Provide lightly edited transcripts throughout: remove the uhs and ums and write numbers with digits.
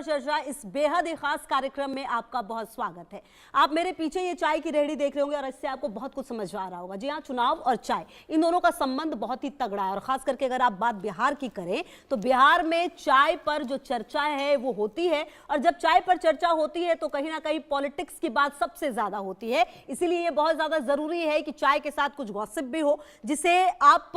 चर्चा इस बेहद ही खास कार्यक्रम में आपका बहुत स्वागत है। आप मेरे पीछे ये चाय की रेहड़ी देख रहे होंगे और इससे आपको बहुत कुछ समझ आ रहा होगा। जी हाँ, चुनाव और चाय इन दोनों का संबंध बहुत ही तगड़ा है और खास करके अगर आप बात बिहार की करें तो बिहार में चाय पर जो चर्चा है वो होती है और जब चाय पर चर्चा होती है तो कहीं ना कहीं पॉलिटिक्स की बात सबसे ज्यादा होती है। इसीलिए ये बहुत ज्यादा जरूरी है कि चाय के साथ कुछ गॉसिप भी हो जिसे आप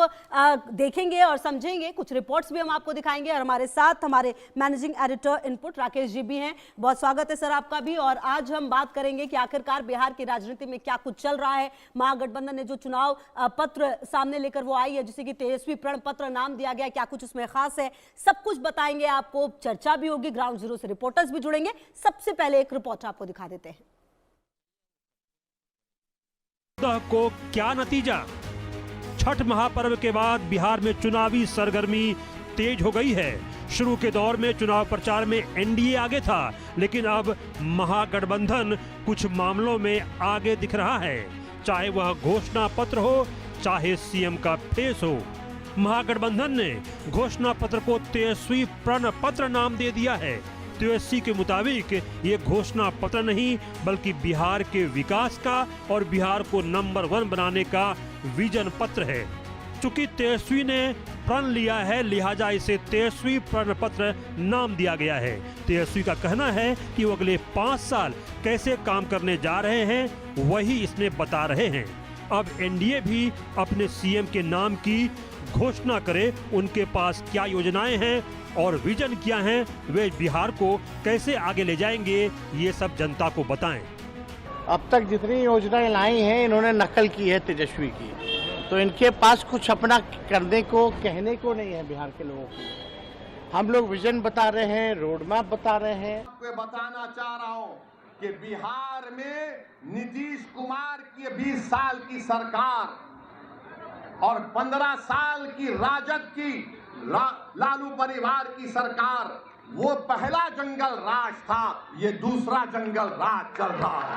देखेंगे और समझेंगे। कुछ रिपोर्ट्स भी हम आपको दिखाएंगे और हमारे साथ हमारे managing editor input Rakesh ji भी हैं। बहुत स्वागत है सर आपका भी। और आज हम बात करेंगे कि आखिरकार बिहार की राजनीति में क्या कुछ चल रहा है। महागठबंधन ने जो चुनाव पत्र सामने लेकर वो आई है जिसे कि तेजस्वी प्रण पत्र नाम दिया गया, क्या कुछ उसमें खास है, सब कुछ बताएंगे आपको। चर्चा भी होगी, ग्राउंड जीरो से रिपोर्टर्स भी जुड़ेंगे। सबसे पहले एक रिपोर्ट आपको दिखा देते हैं। को क्या नतीजा? छठ महापर्व के बाद बिहार में चुनावी सरगर्मी तेज हो गई है। शुरू के दौर में चुनाव प्रचार में एनडीए आगे था, लेकिन अब महागठबंधन कुछ मामलों में आगे दिख रहा है, चाहे वह घोषणा पत्र हो चाहे सीएम का फेस हो। महागठबंधन ने घोषणा पत्र को तेजस्वी प्रण पत्र नाम दे दिया है। तेजस्वी के मुताबिक ये घोषणा पत्र नहीं बल्कि बिहार के विकास का और बिहार को नंबर 1 बनाने का विजन पत्र है। चूंकि तेजस्वी ने प्रण लिया है लिहाजा इसे तेजस्वी प्रण पत्र नाम दिया गया है। तेजस्वी का कहना है कि वो अगले 5 साल कैसे काम करने जा रहे हैं वही इसमें बता रहे हैं। अब एनडीए भी अपने सीएम के नाम की घोषणा करे, उनके पास क्या योजनाएं हैं और विजन क्या हैं, वे बिहार को कैसे आगे ले जाएंगे, ये सब जनता को बताएं। अब तक जितनी योजनाएं लाई हैं इन्होंने नकल की है तेजस्वी की, तो इनके पास कुछ अपना करने को कहने को नहीं है बिहार के लोगों को। हम लोग विजन बता रहे हैं, रोड मैप बता रहे हैं। आपको बताना चाह रहा हूं कि बिहार में नीतीश कुमार की 20 साल की सरकार और 15 साल की राजद की लालू परिवार की सरकार, वो पहला जंगल राज था, ये दूसरा जंगल राज चल रहा है।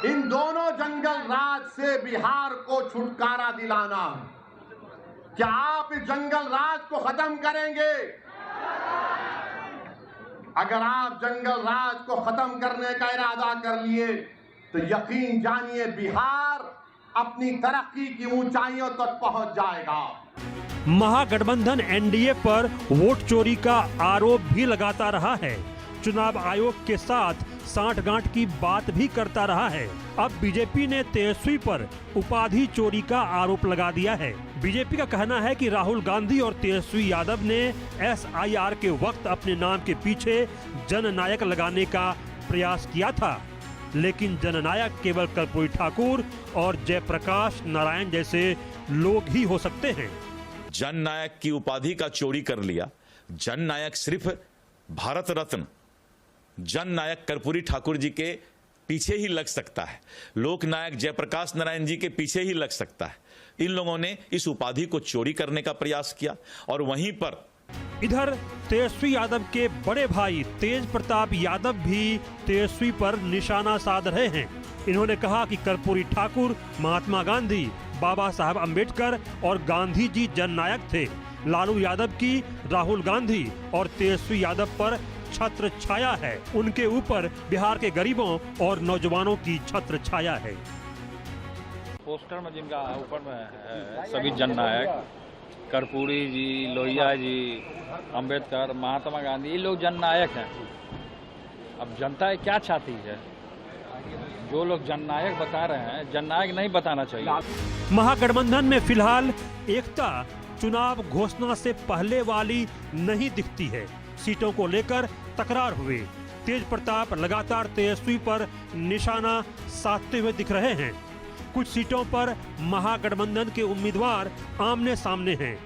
इन दोनों जंगल राज से बिहार को छुटकारा दिलाना है। क्या आप इस जंगल राज को खत्म करेंगे? अगर आप जंगल राज को खत्म करने का इरादा कर लिए तो यकीन जानिए बिहार अपनी तरक्की की ऊंचाइयों तक पहुंच जाएगा। महागठबंधन एनडीए पर वोट चोरी का आरोप भी लगाता रहा है। चुनाव आयोग के साथ सांठगांठ की बात भी करता रहा है। अब बीजेपी ने तेजस्वी पर उपाधि चोरी का आरोप लगा दिया है। बीजेपी का कहना है कि राहुल गांधी और तेजस्वी यादव ने एसआईआर के वक्त अपने नाम के पीछे जननायक लगाने का प्रयास किया था, लेकिन जननायक केवल कर्पूरी ठाकुर और जयप्रकाश नारायण जैसे लोग ही हो सकते हैं। जननायक की उपाधि का चोरी कर लिया। जननायक सिर्फ भारत रत्न जननायक कर्पूरी ठाकुर जी के पीछे ही लग सकता है, लोकनायक जयप्रकाश नारायण जी के पीछे ही लग सकता है। इन लोगों ने इस उपाधि को चोरी करने का प्रयास किया और वहीं पर इधर तेजस्वी यादव के बड़े भाई तेज प्रताप यादव भी तेजस्वी पर निशाना साध रहे हैं। इन्होंने कहा कि कर्पूरी ठाकुर, महात्मा गांधी, बाबा साहब अंबेडकर और गांधी जी जननायक थे। लालू यादव की राहुल गांधी और तेजस्वी यादव पर छत्र छाया है। उनके ऊपर बिहार के गरीबों और नौजवानों की छत्र छाया है। पोस्टर में जिनका ऊपर में है सभी जननायक, कर्पूरी जी, लोहिया जी, अंबेडकर, महात्मा गांधी, ये लोग जननायक हैं। अब जनता क्या चाहती है? जो लोग जननायक बता रहे हैं, जननायक नहीं बताना चाहिए। महागठबंधन में फिलहाल एकता चुनाव घोषणा से पहले वाली नहीं दिखती है। सीटों को लेकर तकरार हुए। तेज प्रताप लगातार तेजस्वी पर निशाना साधते हुए दिख रहे हैं। कुछ सीटों पर महागठबंधन के उम्मीदवार आमने सामने हैं।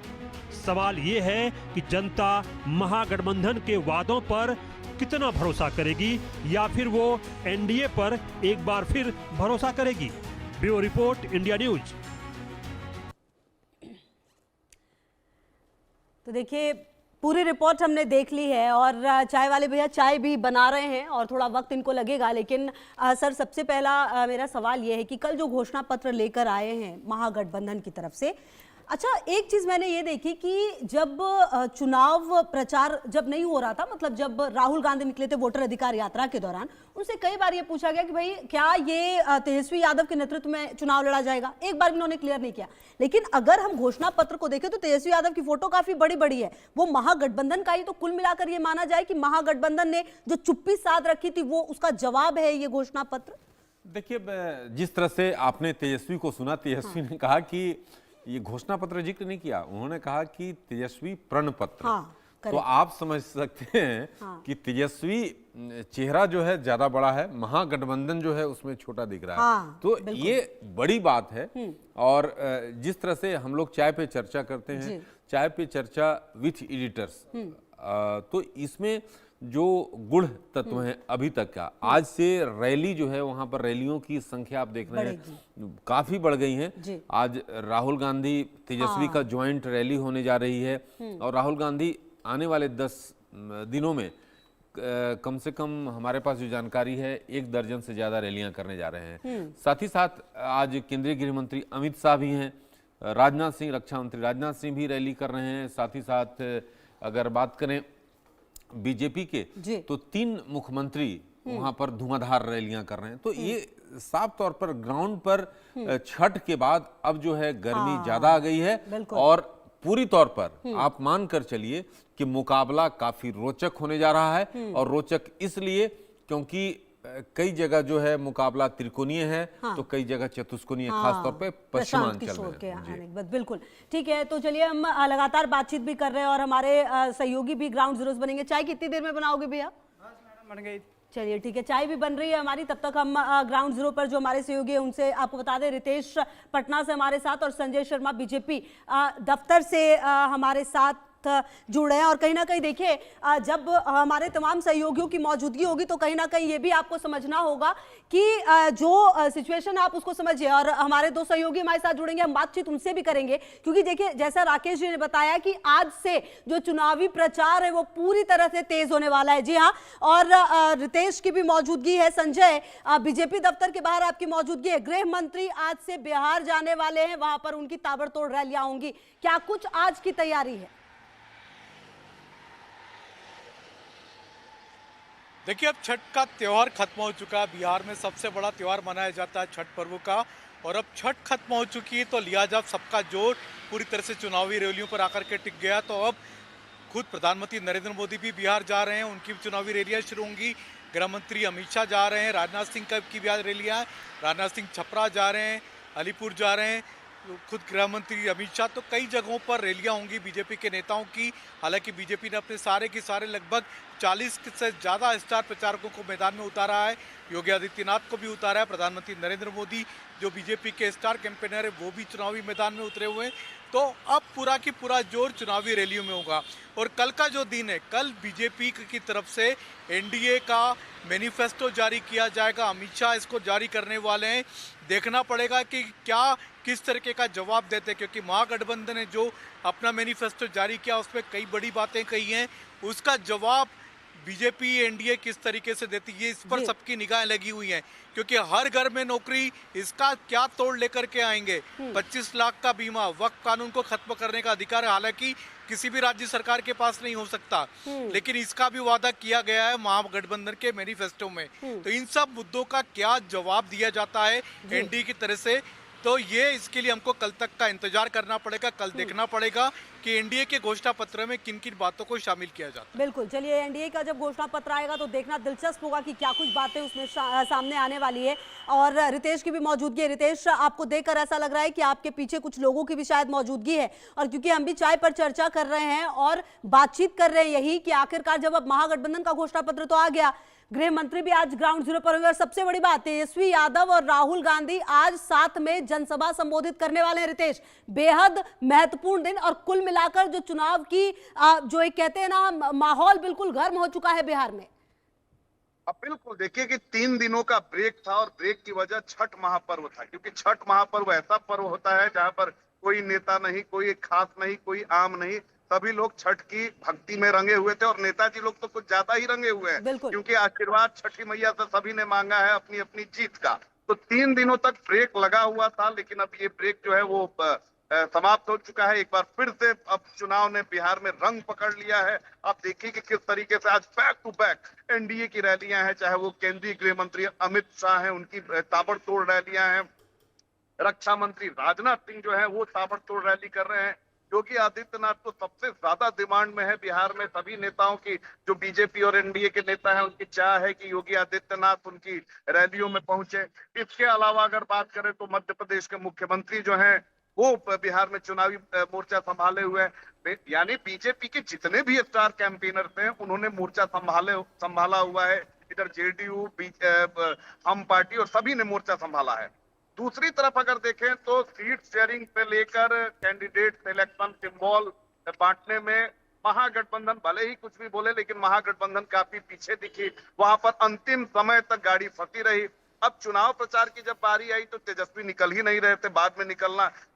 सवाल ये है कि जनता महागठबंधन के वादों पर कितना भरोसा करेगी या फिर वो एनडीए पर एक बार फिर भरोसा करेगी। Bureau report, India news. तो देखिए, पूरी रिपोर्ट हमने देख ली है और चाय वाले भैया चाय भी बना रहे हैं और थोड़ा वक्त इनको लगेगा, लेकिन सर सबसे पहला मेरा सवाल ये है कि कल जो घोषणा पत्र लेकर आए हैं महागठबंधन की तरफ से, अच्छा, एक चीज मैंने ये देखी कि जब चुनाव प्रचार जब नहीं हो रहा था, मतलब जब राहुल गांधी निकले थे वोटर अधिकार यात्रा के दौरान, उनसे कई बार ये पूछा गया कि भाई क्या ये तेजस्वी यादव के नेतृत्व में चुनाव लड़ा जाएगा। एक बार भी उन्होंने क्लियर नहीं किया। लेकिन अगर हम घोषणा पत्र को देखें तो तेजस्वी यादव की फोटो काफी बड़ी बड़ी है, वो महागठबंधन का ही तो कुल मिलाकर ये माना जाए कि महागठबंधन ने जो चुप्पी साध रखी थी वो उसका जवाब है ये घोषणा पत्र। देखिए, जिस तरह से आपने तेजस्वी को सुना, तेजस्वी ने कहा कि ये घोषणा पत्र जिक्र नहीं किया, उन्होंने कहा कि तेजस्वी प्रण पत्र। हाँ, तो आप समझ सकते हैं कि तेजस्वी चेहरा जो है ज्यादा बड़ा है, महागठबंधन जो है उसमें छोटा दिख रहा है। हाँ, तो ये बड़ी बात है। और जिस तरह से हम लोग चाय पे चर्चा करते हैं, चाय पे चर्चा विथ एडिटर्स, तो इसमें जो गुण तत्व हैं अभी तक का, आज से रैली जो है वहां पर रैलियों की संख्या आप देख रहे हैं काफी बढ़ गई हैं। आज राहुल गांधी तेजस्वी का ज्वाइंट रैली होने जा रही है और राहुल गांधी आने वाले 10 दिनों में कम से कम हमारे पास जो जानकारी है 1 दर्जन से ज्यादा रैलियां करने जा रहे हैं। साथ ही साथ आज केंद्रीय गृह मंत्री अमित शाह भी हैं, राजनाथ सिंह, रक्षा मंत्री राजनाथ सिंह भी रैली कर रहे हैं। साथ ही साथ अगर बात करें बीजेपी के, तो 3 मुख्यमंत्री वहां पर धुआंधार रैलियां कर रहे हैं। तो ये साफ तौर पर ग्राउंड पर छठ के बाद अब जो है गर्मी ज्यादा आ गई है और पूरी तौर पर आप मान कर चलिए कि मुकाबला काफी रोचक होने जा रहा है। और रोचक इसलिए क्योंकि कई जगह जो है मुकाबला त्रिकोणीय है, तो कई जगह चतुष्कोणीय, खासतौर पे पश्चिमांचल में। बिल्कुल ठीक है। तो चलिए, हम लगातार बातचीत भी कर रहे हैं और हमारे सहयोगी भी ग्राउंड जीरोस बनेंगे। चाय कितनी देर में बनाओगे भैया? बन गई। चलिए ठीक है, चाय भी बन रही है हमारी। तब तक हम ग्राउंड जीरो पर जो हमारे सहयोगी है उनसे आपको बता दें, रितेश पटना से हमारे साथ और संजय शर्मा बीजेपी दफ्तर से हमारे साथ जुड़े हैं। और कहीं ना कहीं देखिए, जब हमारे तमाम सहयोगियों की मौजूदगी होगी तो कहीं ना कहीं ये भी आपको समझना होगा कि जो सिचुएशन आप उसको समझिए। और हमारे 2 सहयोगी हमारे साथ जुड़ेंगे, हम बातचीत उनसे भी करेंगे, क्योंकि देखिए जैसा राकेश जी ने बताया कि आज से जो चुनावी प्रचार है वो पूरी तरह से तेज होने वाला है। जी हाँ, और रितेश की भी मौजूदगी है, संजय बीजेपी दफ्तर के बाहर आपकी मौजूदगी है। गृह मंत्री आज से बिहार जाने वाले हैं, वहां पर उनकी ताबड़तोड़ रैलियां होंगी। क्या कुछ आज की तैयारी है? देखिए, अब छठ का त्यौहार खत्म हो चुका है। बिहार में सबसे बड़ा त्यौहार मनाया जाता है छठ पर्व का, और अब छठ खत्म हो चुकी है तो लिहाजा सबका जोर पूरी तरह से चुनावी रैलियों पर आकर के टिक गया। तो अब खुद प्रधानमंत्री नरेंद्र मोदी भी बिहार जा रहे हैं, उनकी भी चुनावी रैलियां शुरू होंगी। गृह मंत्री अमित शाह जा रहे हैं, राजनाथ सिंह की भी आज रैलियां, राजनाथ सिंह छपरा जा रहे हैं, अलीपुर जा रहे हैं, खुद गृह मंत्री अमित शाह। तो कई जगहों पर रैलियां होंगी बीजेपी के नेताओं की। हालांकि बीजेपी ने अपने सारे के सारे लगभग 40 से ज़्यादा स्टार प्रचारकों को मैदान में उतारा है। योगी आदित्यनाथ को भी उतारा है। प्रधानमंत्री नरेंद्र मोदी जो बीजेपी के स्टार कैंपेनर है वो भी चुनावी मैदान में उतरे हुए हैं। तो अब पूरा की पूरा जोर चुनावी रैलियों में होगा। और कल का जो दिन है, कल बीजेपी की तरफ से एनडीए का मैनिफेस्टो जारी किया जाएगा। अमित शाह इसको जारी करने वाले हैं। देखना पड़ेगा कि क्या किस तरीके का जवाब देते हैं, क्योंकि महागठबंधन ने जो अपना मैनिफेस्टो जारी किया उसमें कई बड़ी बातें कही हैं, उसका जवाब बीजेपी एनडीए किस तरीके से देती है, इस पर सबकी निगाहें लगी हुई हैं। क्योंकि हर घर में नौकरी, इसका क्या तोड़ लेकर के आएंगे। 25 लाख का बीमा, वक्फ कानून को खत्म करने का अधिकार हालांकि किसी भी राज्य सरकार के पास नहीं हो सकता, लेकिन इसका भी वादा किया गया है महागठबंधन के मैनिफेस्टो में। तो इन सब मुद्दों का क्या जवाब दिया जाता है एनडीए की तरफ से, तो ये इसके लिए हमको कल तक का इंतजार करना पड़ेगा। कल देखना पड़ेगा कि एनडीए के घोषणा पत्र में किन किन बातों को शामिल किया जाता है। बिल्कुल, चलिए एनडीए का जब घोषणा पत्र आएगा तो देखना दिलचस्प होगा कि क्या कुछ बातें उसमें सामने आने वाली है। और रितेश की भी मौजूदगी है। रितेश, आपको देखकर ऐसा लग रहा है कि आपके पीछे कुछ लोगों की भी शायद मौजूदगी है, और क्योंकि हम भी चाय पर चर्चा कर रहे हैं और बातचीत कर रहे हैं यही कि आखिरकार जब अब महागठबंधन का घोषणा पत्र तो आ गया, गृह मंत्री भी आज ग्राउंड जीरो पर होंगे, और सबसे बड़ी बात, तेजस्वी यादव और राहुल गांधी आज साथ में जनसभा संबोधित करने वाले हैं। रितेश, बेहद महत्वपूर्ण दिन, और कुल मिलाकर जो चुनाव की जो एक कहते हैं ना, माहौल बिल्कुल गर्म हो चुका है बिहार में। अब बिल्कुल देखिए कि 3 दिनों का ब्रेक था, और ब्रेक की वजह छठ महापर्व था। क्योंकि छठ महापर्व ऐसा पर्व होता है जहां पर कोई नेता नहीं, कोई खास नहीं, कोई आम नहीं, सभी लोग छठ की भक्ति में रंगे हुए थे। और नेताजी लोग तो कुछ ज्यादा ही रंगे हुए हैं, क्योंकि आशीर्वाद छठी मैया से सभी ने मांगा है अपनी अपनी जीत का। तो 3 दिनों तक ब्रेक लगा हुआ था, लेकिन अब ये ब्रेक जो है वो समाप्त हो चुका है। एक बार फिर से अब चुनाव ने बिहार में रंग पकड़ लिया है। आप देखिए कि किस तरीके से आज बैक टू बैक एनडीए की रैलियां हैं, चाहे वो केंद्रीय गृह मंत्री अमित शाह हैं, उनकी ताबड़तोड़ रैलियां हैं। रक्षा मंत्री राजनाथ सिंह जो है वो ताबड़तोड़ रैली कर रहे हैं। योगी आदित्यनाथ तो सबसे ज्यादा डिमांड में है बिहार में। सभी नेताओं की, जो बीजेपी और एनडीए के नेता हैं, उनकी चाह है कि योगी आदित्यनाथ उनकी रैलियों में पहुंचे। इसके अलावा अगर बात करें तो मध्य प्रदेश के मुख्यमंत्री जो हैं वो बिहार में चुनावी मोर्चा संभाले हुए हैं। यानी बीजेपी के जितने भी स्टार कैंपेनर्स हैं उन्होंने मोर्चा संभाला हुआ है। इधर जेडीयू, हम पार्टी और सभी ने मोर्चा संभाला है। दूसरी तरफ अगर देखें तो सीट शेयरिंग से लेकर कैंडिडेट सिलेक्शन, सिंबल बांटने में महागठबंधन भले ही कुछ भी बोले, लेकिन महागठबंधन काफी पीछे दिखी। वहां पर अंतिम समय तक गाड़ी फंसी रही। अब चुनाव प्रचार की जब बारी आई तो तेजस्वी निकल ही नहीं रहे थे। बाद में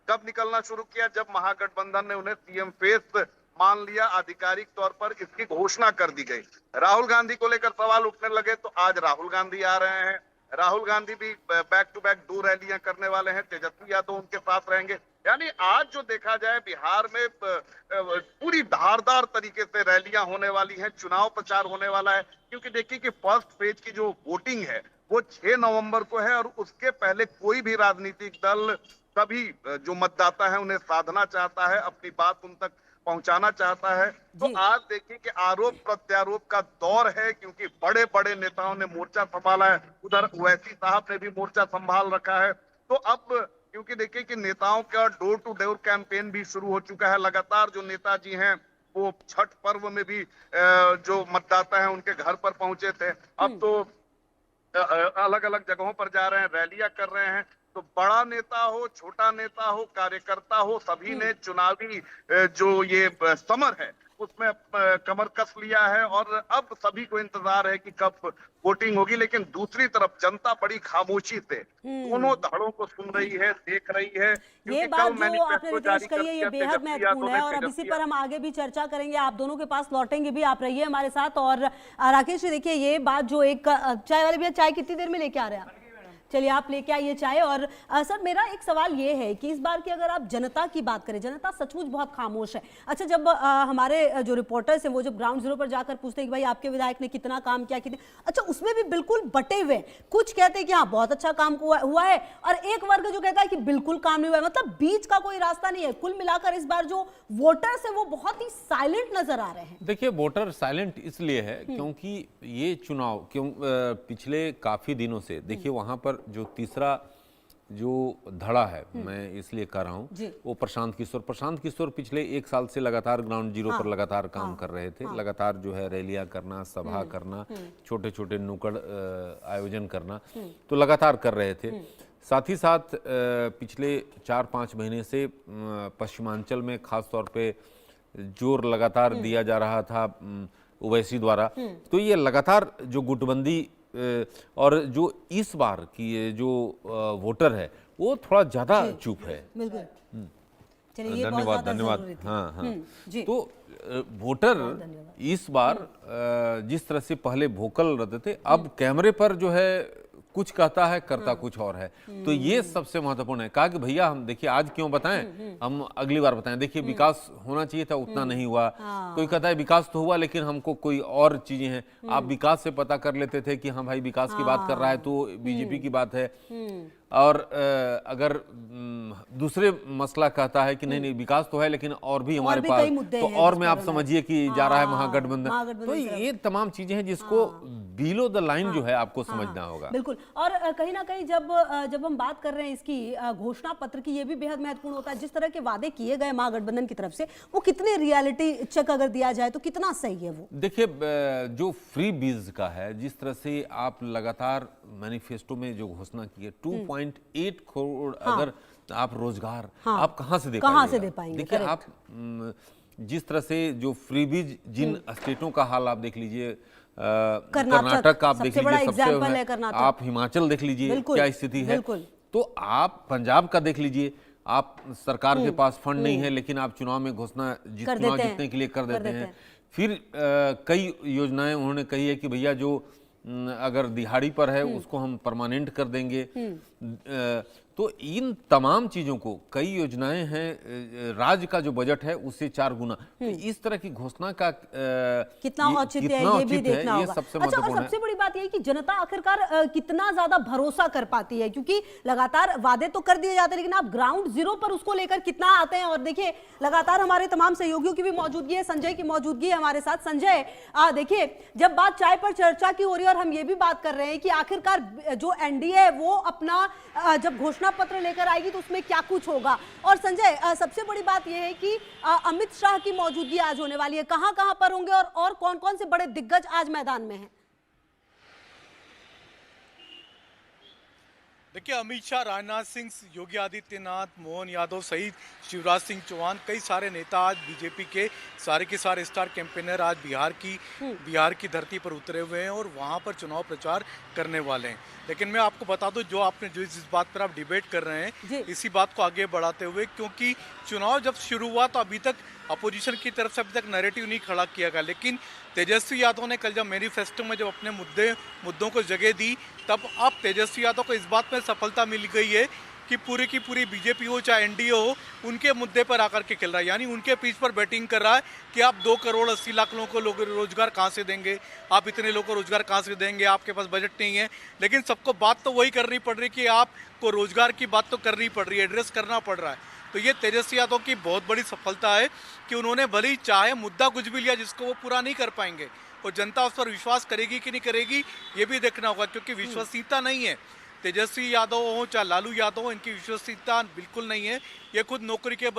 कब निकलना शुरू किया, जब महागठबंधन ने उन्हें सीएम फेस मान लिया, आधिकारिक तौर पर इसकी घोषणा कर दी गई। राहुल गांधी को लेकर सवाल उठने लगे तो आज राहुल गांधी आ रहे हैं। राहुल गांधी भी बैक टू बैक 2 रैलियां करने वाले हैं। तेजस्वी यादव उनके साथ रहेंगे। यानी आज जो देखा जाए बिहार में पूरी धारदार तरीके से रैलियां होने वाली हैं, चुनाव प्रचार होने वाला है। क्योंकि देखिए कि फर्स्ट फेज की जो वोटिंग है वो 6 नवंबर को है और उसके पहले कोई भी राजनीतिक दल, सभी जो मतदाता है उन्हें साधना चाहता है, अपनी बात उन तक पहुंचाना चाहता है। तो आज देखिए कि आरोप प्रत्यारोप का दौर है, क्योंकि बड़े बड़े नेताओं ने मोर्चा संभाला है। उधर ओवैसी साहब ने भी मोर्चा संभाल रखा है। तो अब क्योंकि देखिए कि नेताओं का डोर टू डोर कैंपेन भी शुरू हो चुका है। लगातार जो नेताजी हैं वो छठ पर्व में भी जो मतदाता हैं उनके घर पर पहुंचे थे। अब तो अलग अलग जगहों पर जा रहे हैं, रैलियां कर रहे हैं। तो बड़ा नेता हो, छोटा नेता हो, कार्यकर्ता हो, सभी ने चुनावी जो ये समर है उसमें कमर कस लिया है और अब सभी को इंतजार है कि कब वोटिंग होगी। लेकिन दूसरी तरफ जनता बड़ी खामोशी से दोनों धड़ों को सुन रही है, देख रही है। ये बात जो आपने रितेश कही है ये बेहद महत्वपूर्ण है और अब इसी पर हम आगे भी चर्चा करेंगे। आप दोनों के पास लौटेंगे भी, आप रहिए हमारे साथ। और राकेश जी देखिए, ये बात जो एक चाय वाले भैया, चाय कितनी देर में लेके आ रहे हैं आप? चलिए आप लेके आइए चाय। और सर मेरा एक सवाल ये है कि इस बार की अगर आप जनता की बात करें, जनता सचमुच बहुत खामोश है। अच्छा, जब हमारे जो रिपोर्टर्स हैं वो जब ग्राउंड जीरो पर जाकर पूछते हैं कि भाई आपके विधायक ने कितना काम किया, कितने, अच्छा उसमें भी बिल्कुल बटे हुए। कुछ कहते हैं कि हाँ बहुत अच्छा काम हुआ है और एक वर्ग जो कहता है कि बिल्कुल काम नहीं हुआ है। मतलब बीच का कोई रास्ता नहीं है। कुल मिलाकर इस बार जो वोटर्स है वो बहुत ही साइलेंट नजर आ रहे हैं। देखिए, वोटर साइलेंट इसलिए है क्योंकि ये चुनाव पिछले काफी दिनों से देखिए वहां पर जो तीसरा जो धड़ा है, मैं इसलिए कह रहा हूँ, वो प्रशांत किशोर पिछले 1 साल से लगातार ग्राउंड जीरो पर लगातार काम कर रहे थे। लगातार जो है रैलियां करना, सभा करना, छोटे छोटे नुक्कड़ आयोजन करना, तो लगातार कर रहे थे। साथ ही साथ पिछले 4-5 महीने से पश्चिमांचल में खास तौर पे जोर लगातार दिया जा रहा था ओवैसी द्वारा। तो ये लगातार जो गुटबंदी और जो इस बार की जो वोटर है वो थोड़ा ज्यादा चुप है। बिल्कुल, चलिए धन्यवाद। हाँ। तो वोटर इस बार जिस तरह से पहले वोकल रहते थे, अब कैमरे पर जो है कुछ कहता है, करता कुछ और है। तो ये सबसे महत्वपूर्ण है। कहा कि भैया हम देखिए आज क्यों बताएं, हम अगली बार बताएं। देखिए विकास होना चाहिए था, उतना नहीं हुआ। कोई कहता है विकास तो हुआ लेकिन हमको कोई और चीजें हैं। आप विकास से पता कर लेते थे कि हाँ भाई विकास की बात कर रहा है तो बीजेपी की बात है। और अगर दूसरे मसला कहता है कि नहीं विकास तो है लेकिन और भी हमारे पास, तो और में आप समझिए कि जा रहा है महागठबंधन। तो ये तमाम चीजें हैं जिसको बिलो द लाइन जो है आपको समझना होगा। बिल्कुल। और कहीं ना कहीं जब हम बात कर रहे हैं इसकी घोषणा पत्र की, ये भी बेहद महत्वपूर्ण होता है। जिस तरह के वादे किए गए महागठबंधन की तरफ से, वो कितने रियलिटी चेक अगर दिया जाए तो कितना सही है वो? देखिए, जो फ्री बीज का है, जिस तरह से आप लगातार मैनिफेस्टो में जो घोषणा की है 2.8 करोड़, अगर आप रोजगार आप कहां से दे पाएंगे? देखिए आप जिस तरह से जो फ्रीबीज जिन स्टेटों का हाल आप देख लीजिए, कर्नाटक आप देख लीजिए, सबसे आप हिमाचल देख लीजिए क्या स्थिति है। तो आप पंजाब का देख लीजिए, आप सरकार के पास फंड नहीं है लेकिन आप चुनाव में घोषणा जीतने के लिए कर देते हैं। फिर कई योजनाएं उन्होंने कही है कि भैया जो अगर दिहाड़ी पर है उसको हम परमानेंट कर देंगे। तो इन तमाम चीजों को, कई योजनाएं हैं, राज्य का जो बजट है उससे 4 गुना, तो इस तरह की घोषणा का कितना औचित्य है ये भी देखना ये होगा। सबसे अच्छा, और महत्वपूर्ण है। सबसे बड़ी बात यह है कि जनता आखिरकार कितना ज्यादा भरोसा कर पाती है, क्योंकि लगातार वादे तो कर दिए जाते हैं लेकिन आप ग्राउंड जीरो पर उसको लेकर कितना आते हैं। और देखिए लगातार हमारे तमाम सहयोगियों की भी मौजूदगी है, संजय की मौजूदगी है हमारे साथ। संजय, देखिए जब बात चाय पर चर्चा की हो रही है और हम ये भी बात कर रहे हैं कि आखिरकार जो एनडीए है वो अपना जब घोषणा पत्र लेकर आएगी तो उसमें क्या कुछ होगा। और संजय, सबसे बड़ी बात यह है कि अमित शाह की मौजूदगी आज होने वाली है, कहां कहां पर होंगे और कौन कौन से बड़े दिग्गज आज मैदान में हैं? देखिए, अमित शाह, राजनाथ सिंह, योगी आदित्यनाथ, मोहन यादव सहित शिवराज सिंह चौहान, कई सारे नेता आज बीजेपी के सारे स्टार कैंपेनर आज बिहार की धरती पर उतरे हुए हैं और वहां पर चुनाव प्रचार करने वाले हैं। लेकिन मैं आपको बता दूं, जो आपने जिस बात पर आप डिबेट कर रहे हैं, इसी बात को आगे बढ़ाते हुए, क्योंकि चुनाव जब शुरू हुआ तो अभी तक अपोजिशन की तरफ से अभी तक नैरेटिव नहीं खड़ा किया गया, लेकिन तेजस्वी यादव ने कल जब मैनिफेस्टो में जब अपने मुद्दों को जगह दी, तब अब तेजस्वी यादव को इस बात में सफलता मिल गई है कि पूरी की पूरी बीजेपी हो चाहे एनडीए हो, उनके मुद्दे पर आकर के खेल रहा है, यानी उनके पीछ पर बैटिंग कर रहा है कि आप 2 करोड़ 80 लाख लोगों को रोजगार कहाँ से देंगे, आप इतने लोगों को रोजगार कहाँ से देंगे, आपके पास बजट नहीं है। लेकिन सबको बात तो वही करनी पड़ रही कि आपको रोजगार की बात तो करनी पड़ रही है, एड्रेस करना पड़ रहा है। तो ये तेजस्वी यादव की बहुत बड़ी सफलता है कि उन्होंने भले ही चाहे मुद्दा कुछ भी लिया जिसको वो पूरा नहीं कर पाएंगे, और जनता उस पर विश्वास करेगी कि नहीं करेगी ये भी देखना होगा, क्योंकि विश्वसनीयता नहीं है। तेजस्वी यादव हो चाहे लालू यादव हो, इनकी विश्वसनीयता बिल्कुल नहीं है। ये खुद नौकरी के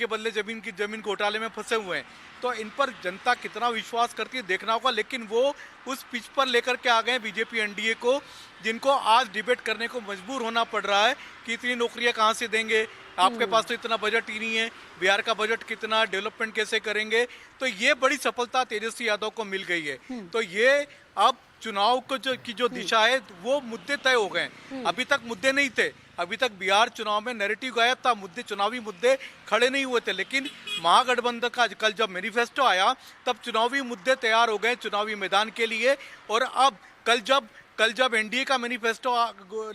बदले जमीन घोटाले में फंसे हुए हैं, तो इन पर जनता कितना विश्वास करती है देखना होगा। लेकिन वो उस पिच पर लेकर के आ गए बीजेपी एनडीए को, जिनको आज डिबेट करने को मजबूर होना पड़ रहा है कि इतनी नौकरियां कहां से देंगे, आपके पास तो इतना बजट ही नहीं है, बिहार का बजट कितना, डेवलपमेंट कैसे करेंगे। तो ये बड़ी सफलता तेजस्वी यादव को मिल गई है। तो ये अब चुनाव को जो दिशा है वो मुद्दे तय हो गए। अभी तक मुद्दे नहीं थे, अभी तक बिहार चुनाव में नैरेटिव गायब था, चुनावी मुद्दे खड़े नहीं हुए थे। लेकिन महागठबंधन का कल जब मैनिफेस्टो आया तब चुनावी मुद्दे तैयार हो गए चुनावी मैदान के लिए। और अब कल जब एनडीए का मैनिफेस्टो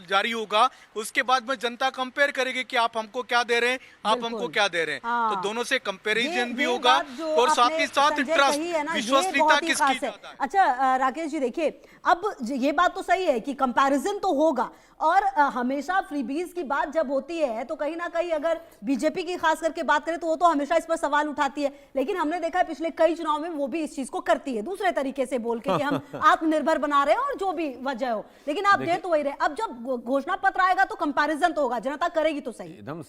जारी होगा, उसके बाद में जनता कंपेयर करेगी कि आप हमको क्या दे रहे हैं, आप हमको क्या दे रहे हैं। तो दोनों से कंपैरिजन भी होगा और साथ ही साथ ट्रस्ट, विश्वसनीयता किसकी ज्यादा है। अच्छा राकेश जी, देखिए अब ये बात तो सही है कि कंपैरिजन तो होगा, और हमेशा फ्रीबीज की बात जब होती है तो कहीं ना कहीं अगर बीजेपी की खास करके बात करें तो वो तो हमेशा इस पर सवाल उठाती है। लेकिन हमने देखा है पिछले कई चुनाव में वो भी इस चीज को करती है, दूसरे तरीके से बोल के कि हम आत्मनिर्भर बना रहे हैं और जो भी वजह हो, लेकिन आप दे तो वही रहे। अब जब घोषणा पत्र आएगा तो कंपैरिजन तो होगा, जनता करेगी तो सही। एकदम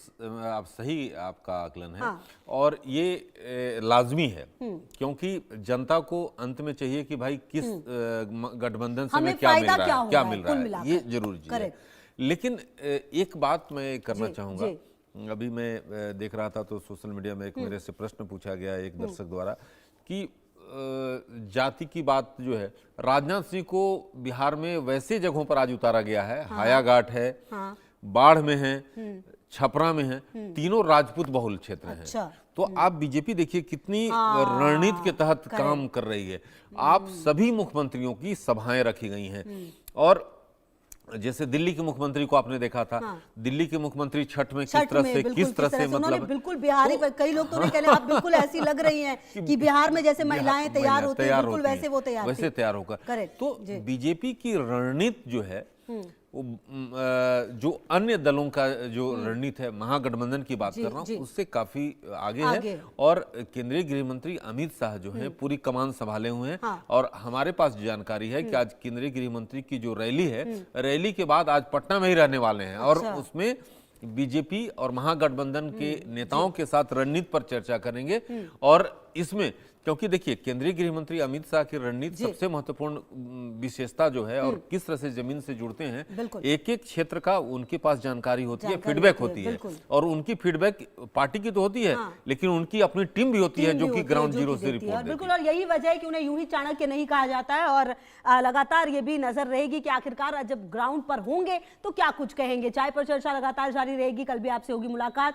आप सही, आपका आकलन है। और ये लाजमी है, क्योंकि जनता को अंत में चाहिए कि भाई किस गठबंधन से हमें क्या मिल रहा है, ये जरूरी चीज है। लेकिन एक बात मैं करना चाहूंगा, अभी मैं देख रहा था तो सोशल मीडिया में एक मेरे से प्रश्न पूछा गया एक दर्शक द्वारा कि जाति की बात जो है, राजनाथ सिंह को बिहार में वैसे जगहों पर आज उतारा गया है, हायाघाट है, बाढ़ में है, छपरा में है, तीनों राजपूत बहुल क्षेत्र हैं। तो आप बीजेपी देखिए कितनी रणनीति के तहत काम कर रही है। आप सभी मुख्यमंत्रियों की सभाएं रखी गई हैं, और जैसे दिल्ली के मुख्यमंत्री को आपने देखा था, दिल्ली के मुख्यमंत्री छठ में किस तरह से मतलब बिल्कुल बिहारी पर कई लोग तो नहीं कह रहे, आप बिल्कुल ऐसी लग रही हैं कि बिहार में जैसे महिलाएं तैयार होती हैं बिल्कुल वैसे वो तैयार होकर। तो बीजेपी की रणनीति जो है, जो अन्य दलों का जो रणनीति है, महागठबंधन की बात कर रहा हूँ, उससे काफी आगे है। और केंद्रीय गृह मंत्री अमित शाह जो हैं पूरी कमान संभाले हुए हैं। और हमारे पास जानकारी है कि आज केंद्रीय गृह मंत्री की जो रैली है, रैली के बाद आज पटना में ही रहने वाले हैं, और उसमें बीजेपी और महागठबंधन के नेताओं के साथ रणनीति पर चर्चा करेंगे। और इसमें क्योंकि देखिए केंद्रीय गृह मंत्री अमित शाह की रणनीति सबसे महत्वपूर्ण विशेषता जो है, और किस तरह से जमीन से जुड़ते हैं, एक एक क्षेत्र का उनके पास जानकारी होती है, फीडबैक होती है, और उनकी फीडबैक पार्टी की तो होती है, लेकिन उनकी अपनी टीम भी होती है जो कि ग्राउंड जीरो से रिपोर्ट देती है। बिल्कुल, और यही वजह है कि उन्हें यूं ही चाणक्य नहीं कहा जाता है, और लगातार ये भी नजर रहेगी कि आखिरकार जब ग्राउंड पर होंगे तो क्या कुछ कहेंगे। चाय पर चर्चा लगातार जारी रहेगी, कल भी आपसे होगी मुलाकात।